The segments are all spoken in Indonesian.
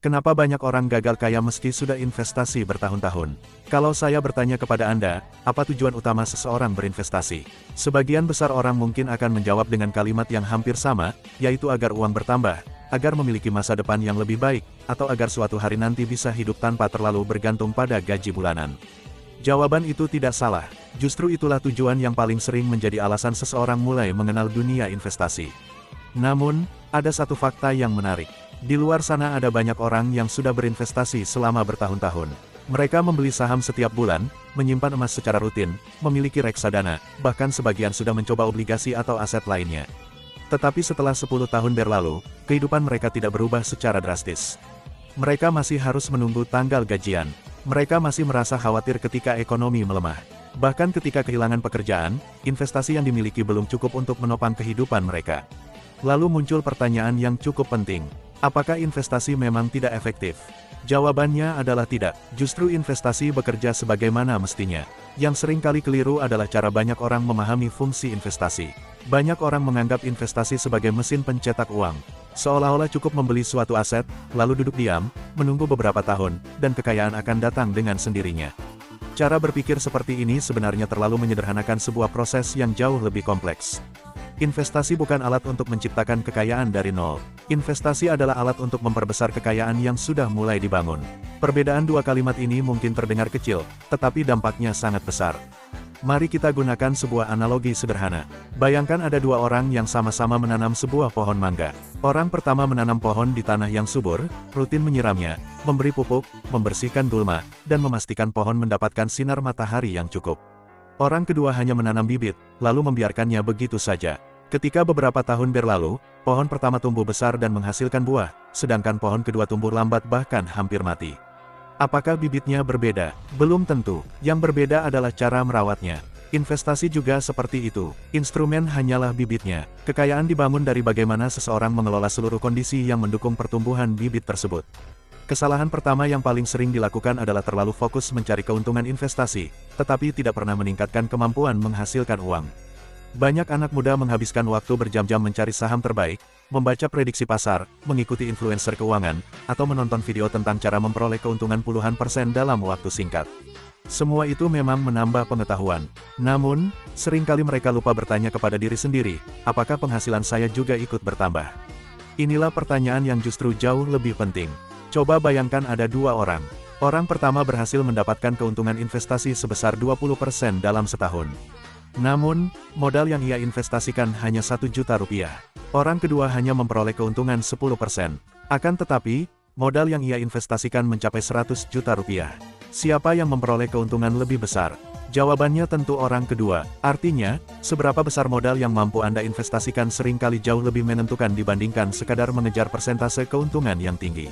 Kenapa banyak orang gagal kaya meski sudah investasi bertahun-tahun? Kalau saya bertanya kepada Anda, apa tujuan utama seseorang berinvestasi? Sebagian besar orang mungkin akan menjawab dengan kalimat yang hampir sama, yaitu agar uang bertambah, agar memiliki masa depan yang lebih baik, atau agar suatu hari nanti bisa hidup tanpa terlalu bergantung pada gaji bulanan. Jawaban itu tidak salah, justru itulah tujuan yang paling sering menjadi alasan seseorang mulai mengenal dunia investasi. Namun, ada satu fakta yang menarik. Di luar sana ada banyak orang yang sudah berinvestasi selama bertahun-tahun. Mereka membeli saham setiap bulan, menyimpan emas secara rutin, memiliki reksadana, bahkan sebagian sudah mencoba obligasi atau aset lainnya. Tetapi setelah 10 tahun berlalu, kehidupan mereka tidak berubah secara drastis. Mereka masih harus menunggu tanggal gajian. Mereka masih merasa khawatir ketika ekonomi melemah. Bahkan ketika kehilangan pekerjaan, investasi yang dimiliki belum cukup untuk menopang kehidupan mereka. Lalu muncul pertanyaan yang cukup penting. Apakah investasi memang tidak efektif? Jawabannya adalah tidak. Justru investasi bekerja sebagaimana mestinya. Yang sering kali keliru adalah cara banyak orang memahami fungsi investasi. Banyak orang menganggap investasi sebagai mesin pencetak uang. Seolah-olah cukup membeli suatu aset, lalu duduk diam, menunggu beberapa tahun, dan kekayaan akan datang dengan sendirinya. Cara berpikir seperti ini sebenarnya terlalu menyederhanakan sebuah proses yang jauh lebih kompleks. Investasi bukan alat untuk menciptakan kekayaan dari nol. Investasi adalah alat untuk memperbesar kekayaan yang sudah mulai dibangun. Perbedaan dua kalimat ini mungkin terdengar kecil, tetapi dampaknya sangat besar. Mari kita gunakan sebuah analogi sederhana. Bayangkan ada dua orang yang sama-sama menanam sebuah pohon mangga. Orang pertama menanam pohon di tanah yang subur, rutin menyiramnya, memberi pupuk, membersihkan gulma, dan memastikan pohon mendapatkan sinar matahari yang cukup. Orang kedua hanya menanam bibit, lalu membiarkannya begitu saja. Ketika beberapa tahun berlalu, pohon pertama tumbuh besar dan menghasilkan buah, sedangkan pohon kedua tumbuh lambat bahkan hampir mati. Apakah bibitnya berbeda? Belum tentu. Yang berbeda adalah cara merawatnya. Investasi juga seperti itu. Instrumen hanyalah bibitnya. Kekayaan dibangun dari bagaimana seseorang mengelola seluruh kondisi yang mendukung pertumbuhan bibit tersebut. Kesalahan pertama yang paling sering dilakukan adalah terlalu fokus mencari keuntungan investasi, tetapi tidak pernah meningkatkan kemampuan menghasilkan uang. Banyak anak muda menghabiskan waktu berjam-jam mencari saham terbaik, membaca prediksi pasar, mengikuti influencer keuangan, atau menonton video tentang cara memperoleh keuntungan puluhan persen dalam waktu singkat. Semua itu memang menambah pengetahuan. Namun, seringkali mereka lupa bertanya kepada diri sendiri, apakah penghasilan saya juga ikut bertambah? Inilah pertanyaan yang justru jauh lebih penting. Coba bayangkan ada dua orang. Orang pertama berhasil mendapatkan keuntungan investasi sebesar 20% dalam setahun. Namun, modal yang ia investasikan hanya 1 juta rupiah. Orang kedua hanya memperoleh keuntungan 10%. Akan tetapi, modal yang ia investasikan mencapai 100 juta rupiah. Siapa yang memperoleh keuntungan lebih besar? Jawabannya tentu orang kedua. Artinya, seberapa besar modal yang mampu Anda investasikan seringkali jauh lebih menentukan dibandingkan sekadar mengejar persentase keuntungan yang tinggi.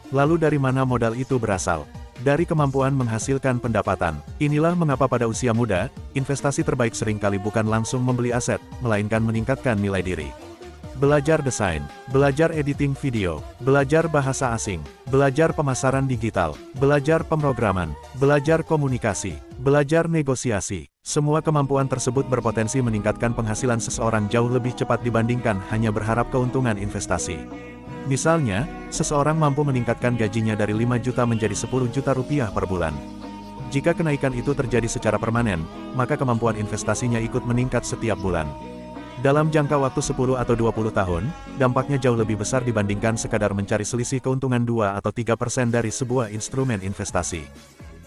Lalu dari mana modal itu berasal? Dari kemampuan menghasilkan pendapatan. Inilah mengapa pada usia muda, investasi terbaik seringkali bukan langsung membeli aset, melainkan meningkatkan nilai diri. Belajar desain, belajar editing video, belajar bahasa asing, belajar pemasaran digital, belajar pemrograman, belajar komunikasi, belajar negosiasi. Semua kemampuan tersebut berpotensi meningkatkan penghasilan seseorang jauh lebih cepat dibandingkan hanya berharap keuntungan investasi. Misalnya, seseorang mampu meningkatkan gajinya dari 5 juta menjadi 10 juta rupiah per bulan. Jika kenaikan itu terjadi secara permanen, maka kemampuan investasinya ikut meningkat setiap bulan. Dalam jangka waktu 10 atau 20 tahun, dampaknya jauh lebih besar dibandingkan sekadar mencari selisih keuntungan 2 atau 3% dari sebuah instrumen investasi.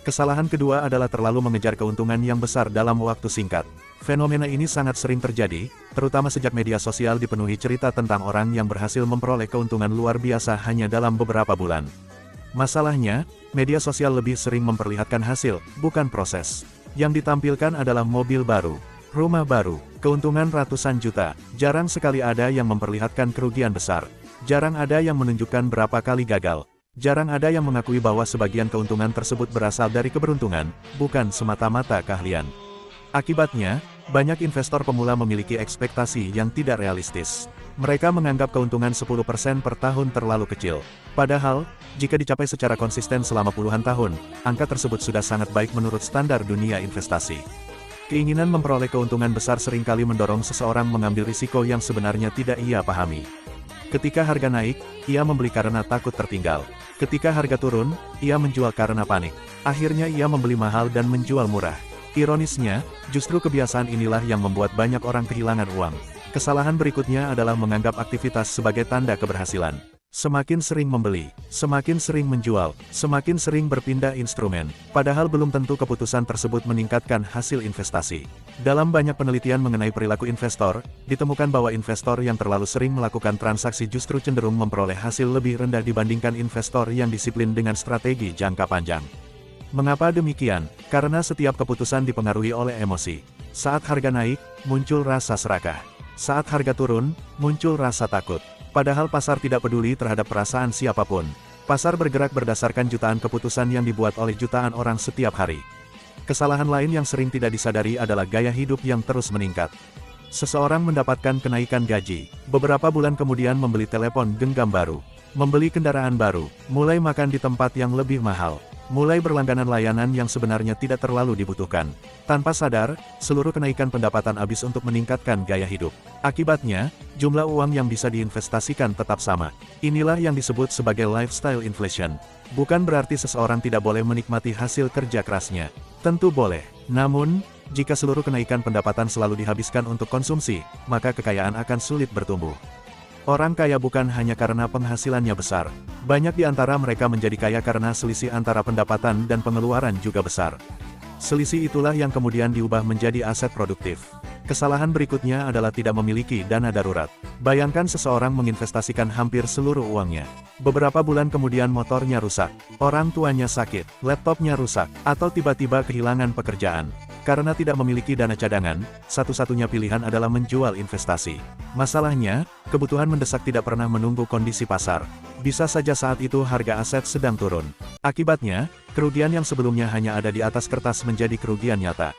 Kesalahan kedua adalah terlalu mengejar keuntungan yang besar dalam waktu singkat. Fenomena ini sangat sering terjadi, terutama sejak media sosial dipenuhi cerita tentang orang yang berhasil memperoleh keuntungan luar biasa hanya dalam beberapa bulan. Masalahnya, media sosial lebih sering memperlihatkan hasil, bukan proses. Yang ditampilkan adalah mobil baru, rumah baru, keuntungan ratusan juta. Jarang sekali ada yang memperlihatkan kerugian besar. Jarang ada yang menunjukkan berapa kali gagal. Jarang ada yang mengakui bahwa sebagian keuntungan tersebut berasal dari keberuntungan, bukan semata-mata keahlian. Akibatnya, banyak investor pemula memiliki ekspektasi yang tidak realistis. Mereka menganggap keuntungan 10% per tahun terlalu kecil. Padahal, jika dicapai secara konsisten selama puluhan tahun, angka tersebut sudah sangat baik menurut standar dunia investasi. Keinginan memperoleh keuntungan besar seringkali mendorong seseorang mengambil risiko yang sebenarnya tidak ia pahami. Ketika harga naik, ia membeli karena takut tertinggal. Ketika harga turun, ia menjual karena panik. Akhirnya ia membeli mahal dan menjual murah. Ironisnya, justru kebiasaan inilah yang membuat banyak orang kehilangan uang. Kesalahan berikutnya adalah menganggap aktivitas sebagai tanda keberhasilan. Semakin sering membeli, semakin sering menjual, semakin sering berpindah instrumen, padahal belum tentu keputusan tersebut meningkatkan hasil investasi. Dalam banyak penelitian mengenai perilaku investor, ditemukan bahwa investor yang terlalu sering melakukan transaksi justru cenderung memperoleh hasil lebih rendah dibandingkan investor yang disiplin dengan strategi jangka panjang. Mengapa demikian? Karena setiap keputusan dipengaruhi oleh emosi. Saat harga naik, muncul rasa serakah. Saat harga turun, muncul rasa takut. Padahal pasar tidak peduli terhadap perasaan siapapun. Pasar bergerak berdasarkan jutaan keputusan yang dibuat oleh jutaan orang setiap hari. Kesalahan lain yang sering tidak disadari adalah gaya hidup yang terus meningkat. Seseorang mendapatkan kenaikan gaji, beberapa bulan kemudian membeli telepon genggam baru, membeli kendaraan baru, mulai makan di tempat yang lebih mahal, mulai berlangganan layanan yang sebenarnya tidak terlalu dibutuhkan. Tanpa sadar, seluruh kenaikan pendapatan habis untuk meningkatkan gaya hidup. Akibatnya, jumlah uang yang bisa diinvestasikan tetap sama. Inilah yang disebut sebagai lifestyle inflation. Bukan berarti seseorang tidak boleh menikmati hasil kerja kerasnya. Tentu boleh. Namun, jika seluruh kenaikan pendapatan selalu dihabiskan untuk konsumsi, maka kekayaan akan sulit bertumbuh. Orang kaya bukan hanya karena penghasilannya besar. Banyak di antara mereka menjadi kaya karena selisih antara pendapatan dan pengeluaran juga besar. Selisih itulah yang kemudian diubah menjadi aset produktif. Kesalahan berikutnya adalah tidak memiliki dana darurat. Bayangkan seseorang menginvestasikan hampir seluruh uangnya. Beberapa bulan kemudian motornya rusak, orang tuanya sakit, laptopnya rusak, atau tiba-tiba kehilangan pekerjaan. Karena tidak memiliki dana cadangan, satu-satunya pilihan adalah menjual investasi. Masalahnya, kebutuhan mendesak tidak pernah menunggu kondisi pasar. Bisa saja saat itu harga aset sedang turun. Akibatnya, kerugian yang sebelumnya hanya ada di atas kertas menjadi kerugian nyata.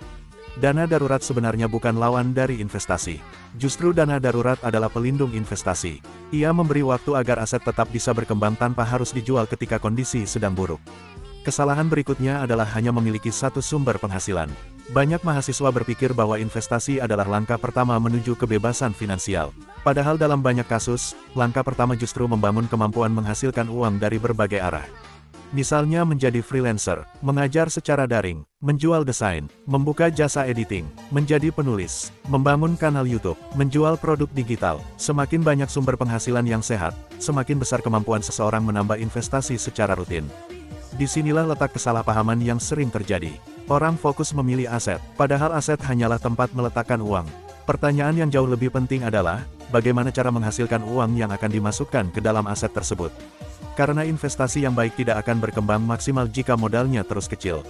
Dana darurat sebenarnya bukan lawan dari investasi. Justru dana darurat adalah pelindung investasi. Ia memberi waktu agar aset tetap bisa berkembang tanpa harus dijual ketika kondisi sedang buruk. Kesalahan berikutnya adalah hanya memiliki satu sumber penghasilan. Banyak mahasiswa berpikir bahwa investasi adalah langkah pertama menuju kebebasan finansial. Padahal dalam banyak kasus, langkah pertama justru membangun kemampuan menghasilkan uang dari berbagai arah. Misalnya menjadi freelancer, mengajar secara daring, menjual desain, membuka jasa editing, menjadi penulis, membangun kanal YouTube, menjual produk digital. Semakin banyak sumber penghasilan yang sehat, semakin besar kemampuan seseorang menambah investasi secara rutin. Disinilah letak kesalahpahaman yang sering terjadi. Orang fokus memilih aset, padahal aset hanyalah tempat meletakkan uang. Pertanyaan yang jauh lebih penting adalah, bagaimana cara menghasilkan uang yang akan dimasukkan ke dalam aset tersebut. Karena investasi yang baik tidak akan berkembang maksimal jika modalnya terus kecil.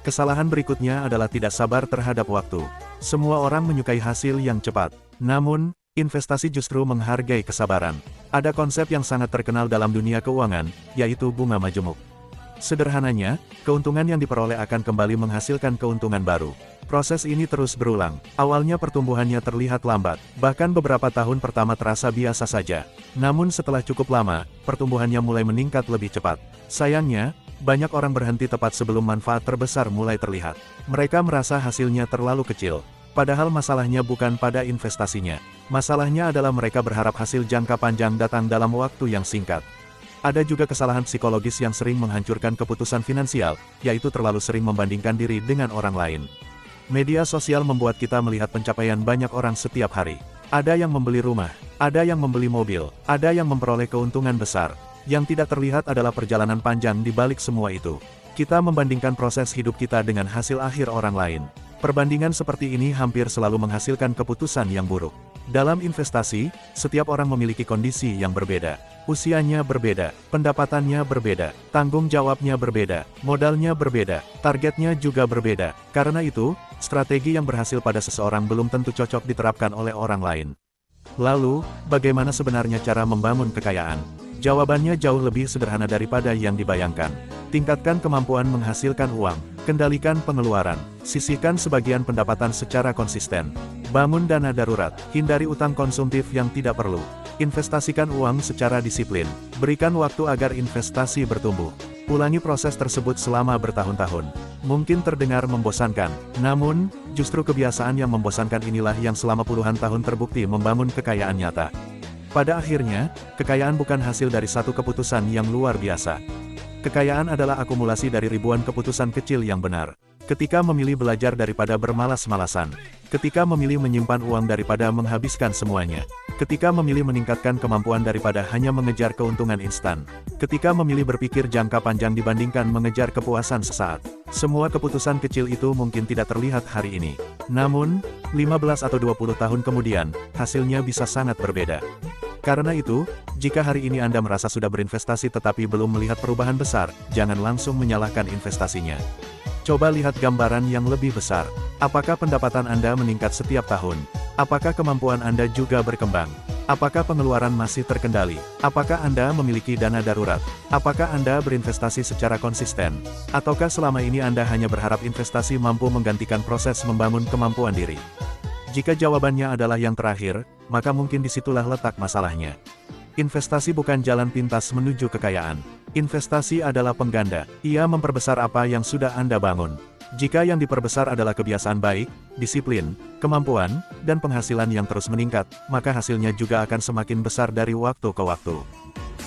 Kesalahan berikutnya adalah tidak sabar terhadap waktu. Semua orang menyukai hasil yang cepat. Namun, investasi justru menghargai kesabaran. Ada konsep yang sangat terkenal dalam dunia keuangan, yaitu bunga majemuk. Sederhananya, keuntungan yang diperoleh akan kembali menghasilkan keuntungan baru. Proses ini terus berulang. Awalnya pertumbuhannya terlihat lambat, bahkan beberapa tahun pertama terasa biasa saja. Namun setelah cukup lama, pertumbuhannya mulai meningkat lebih cepat. Sayangnya, banyak orang berhenti tepat sebelum manfaat terbesar mulai terlihat. Mereka merasa hasilnya terlalu kecil. Padahal masalahnya bukan pada investasinya. Masalahnya adalah mereka berharap hasil jangka panjang datang dalam waktu yang singkat. Ada juga kesalahan psikologis yang sering menghancurkan keputusan finansial, yaitu terlalu sering membandingkan diri dengan orang lain. Media sosial membuat kita melihat pencapaian banyak orang setiap hari. Ada yang membeli rumah, ada yang membeli mobil, ada yang memperoleh keuntungan besar. Yang tidak terlihat adalah perjalanan panjang di balik semua itu. Kita membandingkan proses hidup kita dengan hasil akhir orang lain. Perbandingan seperti ini hampir selalu menghasilkan keputusan yang buruk. Dalam investasi, setiap orang memiliki kondisi yang berbeda. Usianya berbeda, pendapatannya berbeda, tanggung jawabnya berbeda, modalnya berbeda, targetnya juga berbeda. Karena itu, strategi yang berhasil pada seseorang belum tentu cocok diterapkan oleh orang lain. Lalu, bagaimana sebenarnya cara membangun kekayaan? Jawabannya jauh lebih sederhana daripada yang dibayangkan. Tingkatkan kemampuan menghasilkan uang, kendalikan pengeluaran, sisihkan sebagian pendapatan secara konsisten. Bangun dana darurat, hindari utang konsumtif yang tidak perlu. Investasikan uang secara disiplin. Berikan waktu agar investasi bertumbuh. Ulangi proses tersebut selama bertahun-tahun. Mungkin terdengar membosankan, namun, justru kebiasaan yang membosankan inilah yang selama puluhan tahun terbukti membangun kekayaan nyata. Pada akhirnya, kekayaan bukan hasil dari satu keputusan yang luar biasa. Kekayaan adalah akumulasi dari ribuan keputusan kecil yang benar. Ketika memilih belajar daripada bermalas-malasan. Ketika memilih menyimpan uang daripada menghabiskan semuanya. Ketika memilih meningkatkan kemampuan daripada hanya mengejar keuntungan instan. Ketika memilih berpikir jangka panjang dibandingkan mengejar kepuasan sesaat. Semua keputusan kecil itu mungkin tidak terlihat hari ini. Namun, 15 atau 20 tahun kemudian, hasilnya bisa sangat berbeda. Karena itu, jika hari ini Anda merasa sudah berinvestasi tetapi belum melihat perubahan besar, jangan langsung menyalahkan investasinya. Coba lihat gambaran yang lebih besar. Apakah pendapatan Anda meningkat setiap tahun? Apakah kemampuan Anda juga berkembang? Apakah pengeluaran masih terkendali? Apakah Anda memiliki dana darurat? Apakah Anda berinvestasi secara konsisten? Ataukah selama ini Anda hanya berharap investasi mampu menggantikan proses membangun kemampuan diri? Jika jawabannya adalah yang terakhir, maka mungkin disitulah letak masalahnya. Investasi bukan jalan pintas menuju kekayaan. Investasi adalah pengganda. Ia memperbesar apa yang sudah Anda bangun. Jika yang diperbesar adalah kebiasaan baik, disiplin, kemampuan, dan penghasilan yang terus meningkat, maka hasilnya juga akan semakin besar dari waktu ke waktu.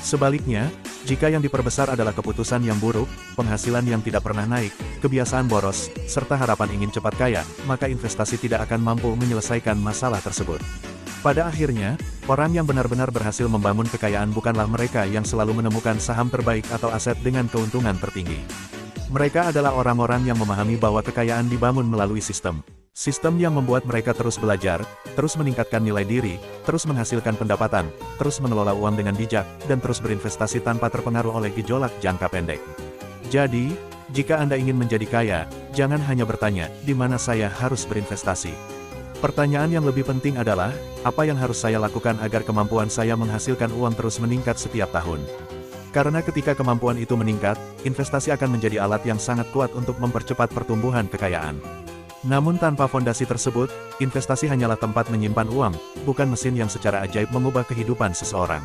Sebaliknya, jika yang diperbesar adalah keputusan yang buruk, penghasilan yang tidak pernah naik, kebiasaan boros, serta harapan ingin cepat kaya, maka investasi tidak akan mampu menyelesaikan masalah tersebut. Pada akhirnya, orang yang benar-benar berhasil membangun kekayaan bukanlah mereka yang selalu menemukan saham terbaik atau aset dengan keuntungan tertinggi. Mereka adalah orang-orang yang memahami bahwa kekayaan dibangun melalui sistem. Sistem yang membuat mereka terus belajar, terus meningkatkan nilai diri, terus menghasilkan pendapatan, terus mengelola uang dengan bijak, dan terus berinvestasi tanpa terpengaruh oleh gejolak jangka pendek. Jadi, jika Anda ingin menjadi kaya, jangan hanya bertanya, di mana saya harus berinvestasi. Pertanyaan yang lebih penting adalah, apa yang harus saya lakukan agar kemampuan saya menghasilkan uang terus meningkat setiap tahun? Karena ketika kemampuan itu meningkat, investasi akan menjadi alat yang sangat kuat untuk mempercepat pertumbuhan kekayaan. Namun tanpa fondasi tersebut, investasi hanyalah tempat menyimpan uang, bukan mesin yang secara ajaib mengubah kehidupan seseorang.